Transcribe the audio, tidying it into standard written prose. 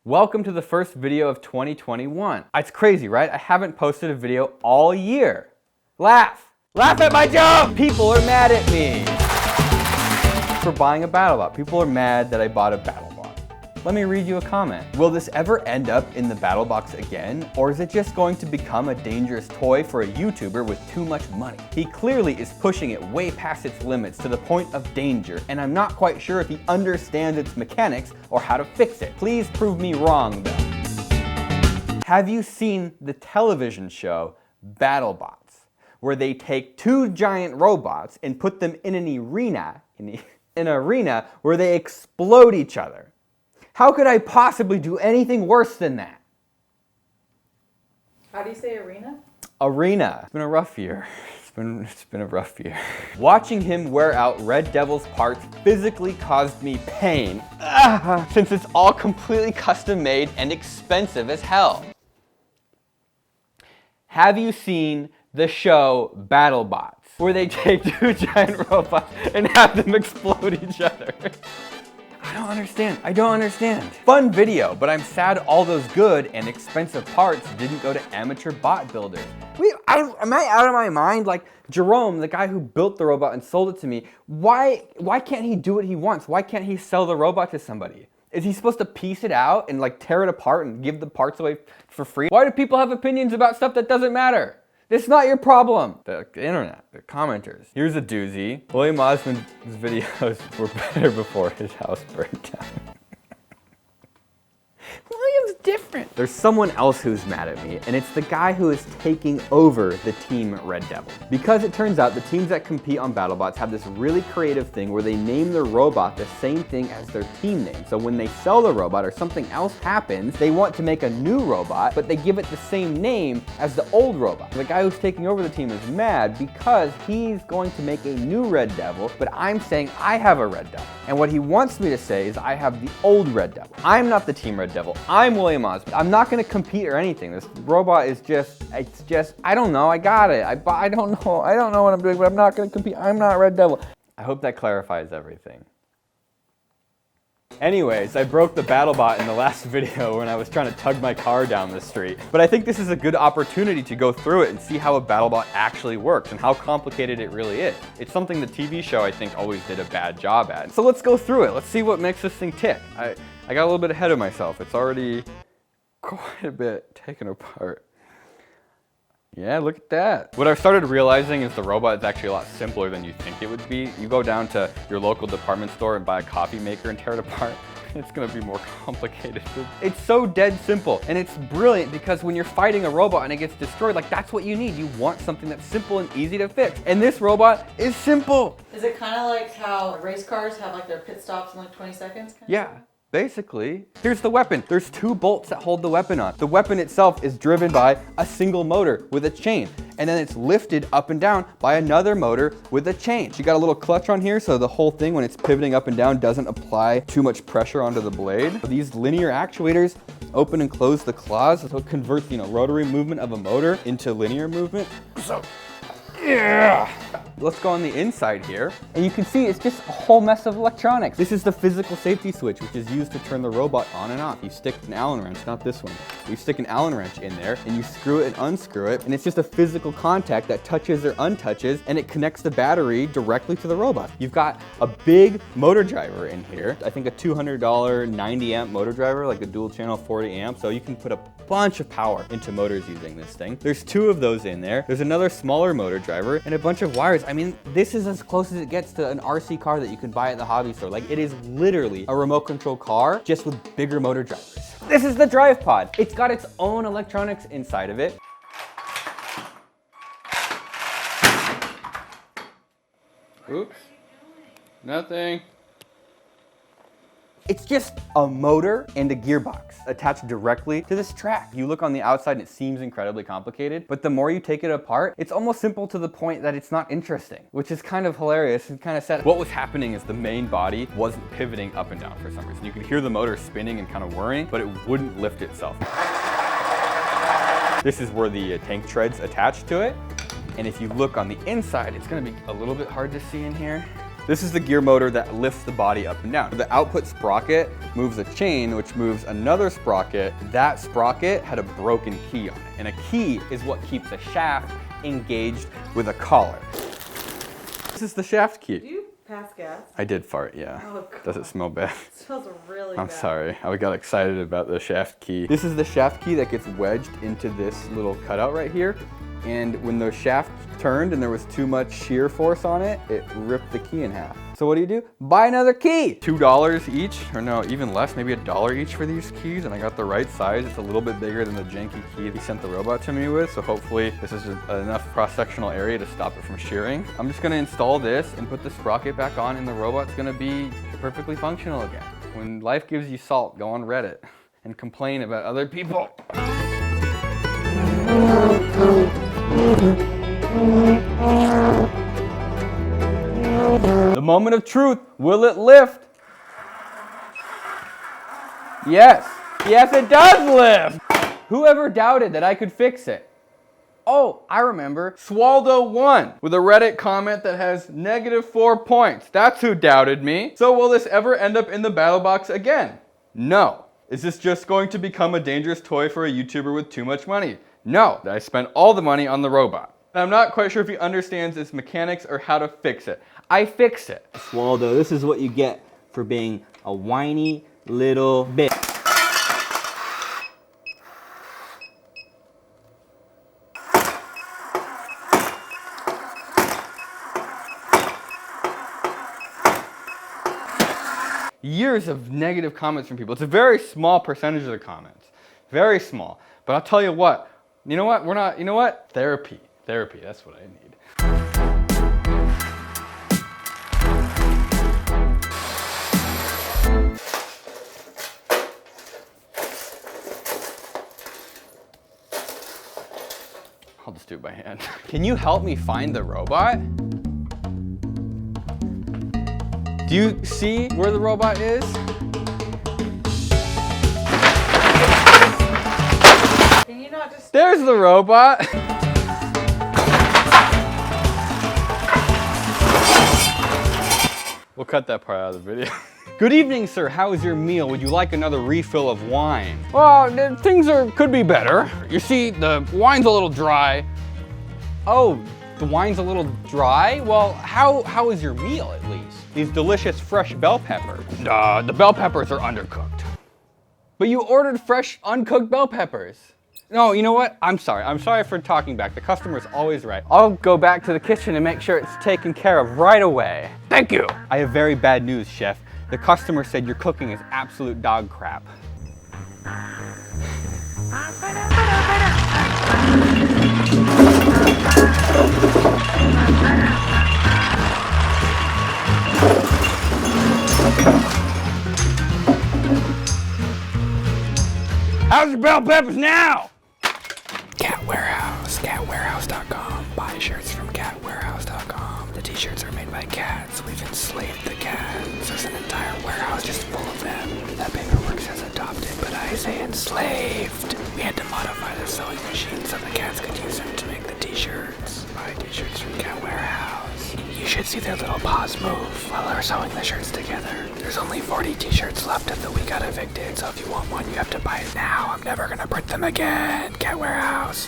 Welcome to the first video of 2021. It's crazy, right? I haven't posted a video all year. Laugh! Laugh at my joke! People are mad at me for buying a BattleBot. People are mad that I bought a BattleBot. Let me read you a comment. Will this ever end up in the battle box again? Or is it just going to become a dangerous toy for a YouTuber with too much money? He clearly is pushing it way past its limits to the point of danger, and I'm not quite sure if he understands its mechanics or how to fix it. Please prove me wrong though. Have you seen the television show BattleBots, where they take two giant robots and put them in an arena, where they explode each other? How could I possibly do anything worse than that? How do you say arena? Arena. It's been a rough year. It's been a rough year. Watching him wear out Red Devil's parts physically caused me pain, since it's all completely custom made and expensive as hell. Have you seen the show BattleBots, where they take two giant robots and have them explode each other? I don't understand. Fun video, but I'm sad all those good and expensive parts didn't go to amateur bot builders. Am I out of my mind? Like, Jerome, the guy who built the robot and sold it to me, why can't he do what he wants? Why can't he sell the robot to somebody? Is he supposed to piece it out and like tear it apart and give the parts away for free? Why do people have opinions about stuff that doesn't matter? It's not your problem. The internet, the commenters. Here's a doozy. William Osman's videos were better before his house burned down. William's different. There's someone else who's mad at me, and it's the guy who is taking over the team Red Devil. Because it turns out the teams that compete on BattleBots have this really creative thing where they name their robot the same thing as their team name. So when they sell the robot or something else happens, they want to make a new robot, but they give it the same name as the old robot. The guy who's taking over the team is mad because he's going to make a new Red Devil, but I'm saying I have a Red Devil. And what he wants me to say is I have the old Red Devil. I'm not the team Red Devil. I'm William Osman. I'm not going to compete or anything. This robot is I don't know. I got it. I don't know what I'm doing, but I'm not going to compete. I'm not Red Devil. I hope that clarifies everything. Anyways, I broke the BattleBot in the last video when I was trying to tug my car down the street. But I think this is a good opportunity to go through it and see how a BattleBot actually works and how complicated it really is. It's something the TV show, I think, always did a bad job at. So let's go through it. Let's see what makes this thing tick. I got a little bit ahead of myself. It's already quite a bit taken apart. Yeah, look at that. What I've started realizing is the robot is actually a lot simpler than you think it would be. You go down to your local department store and buy a coffee maker and tear it apart. It's gonna be more complicated. It's so dead simple, and it's brilliant because when you're fighting a robot and it gets destroyed, like that's what you need. You want something that's simple and easy to fix. And this robot is simple. Is it kind of like how race cars have like their pit stops in like 20 seconds? Yeah. Basically, here's the weapon. There's two bolts that hold the weapon on. The weapon itself is driven by a single motor with a chain, and then it's lifted up and down by another motor with a chain. You got a little clutch on here, so the whole thing, when it's pivoting up and down, doesn't apply too much pressure onto the blade. But these linear actuators open and close the claws, so it converts, rotary movement of a motor into linear movement. So, yeah. Let's go on the inside here, and you can see it's just a whole mess of electronics. This is the physical safety switch, which is used to turn the robot on and off. You stick an Allen wrench, not this one. You stick an Allen wrench in there, and you screw it and unscrew it, and it's just a physical contact that touches or untouches, and it connects the battery directly to the robot. You've got a big motor driver in here. I think a $200 90 amp motor driver, like a dual channel 40 amp, so you can put a bunch of power into motors using this thing. There's two of those in there. There's another smaller motor driver and a bunch of wires. I mean, this is as close as it gets to an RC car that you can buy at the hobby store. Like, it is literally a remote control car, just with bigger motor drivers. This is the drive pod. It's got its own electronics inside of it. Oops, nothing. It's just a motor and a gearbox attached directly to this track. You look on the outside and it seems incredibly complicated, but the more you take it apart, it's almost simple to the point that it's not interesting, which is kind of hilarious and kind of sad. What was happening is the main body wasn't pivoting up and down for some reason. You could hear the motor spinning and kind of whirring, but it wouldn't lift itself. This is where the tank treads attach to it. And if you look on the inside, it's gonna be a little bit hard to see in here. This is the gear motor that lifts the body up and down. The output sprocket moves a chain, which moves another sprocket. That sprocket had a broken key on it, and a key is what keeps a shaft engaged with a collar. This is the shaft key. Do you pass gas? I did fart, yeah. Oh, God. Does it smell bad? It smells really I'm bad. sorry, I got excited about the shaft key. This is the shaft key that gets wedged into this little cutout right here. And when the shaft turned and there was too much shear force on it, it ripped the key in half. So what do? Buy another key. $2 each, or no, even less, maybe $1 each for these keys. And I got the right size. It's a little bit bigger than the janky key he sent the robot to me with. So hopefully this is enough cross-sectional area to stop it from shearing. I'm just gonna install this and put the sprocket back on, and the robot's gonna be perfectly functional again. When life gives you salt, go on Reddit and complain about other people. The moment of truth, will it lift? Yes. Yes, it does lift. Whoever doubted that I could fix it? Oh, I remember. Swaldo1 with a Reddit comment that has -4 points. That's who doubted me. So will this ever end up in the battle box again? No. Is this just going to become a dangerous toy for a YouTuber with too much money? No. I spent all the money on the robot. And I'm not quite sure if he understands its mechanics or how to fix it. I fix it. Swaldo, this is what you get for being a whiny little bitch. Years of negative comments from people. It's a very small percentage of the comments. Very small. But I'll tell you what. You know what? You know what? Therapy. Therapy, that's what I need. I'll just do it by hand. Can you help me find the robot? Do you see where the robot is? Can you not just... There's the robot. We'll cut that part out of the video. Good evening, sir. How is your meal? Would you like another refill of wine? Well, things could be better. You see, the wine's a little dry. Oh, the wine's a little dry? Well, how is your meal at least? These delicious fresh bell peppers. The bell peppers are undercooked. But you ordered fresh, uncooked bell peppers. No, you know what? I'm sorry. I'm sorry for talking back. The customer's always right. I'll go back to the kitchen and make sure it's taken care of right away. Thank you. I have very bad news, chef. The customer said your cooking is absolute dog crap. How's your bell peppers now? Cat Warehouse, catwarehouse.com. Buy shirts from catwarehouse.com. The t-shirts are made by cats. We've enslaved the cats. There's an entire warehouse just full of them. That paperwork says adopted, but I say enslaved. We had to modify the sewing machine so the cats could use them to make the t-shirts. Buy t-shirts from Cat Warehouse. You should see their little paws move while they're sewing the shirts together. There's only 40 t-shirts left of the We Got Evicted, so if you want one, you have to buy it now. I'm never gonna print them again. Cat Warehouse.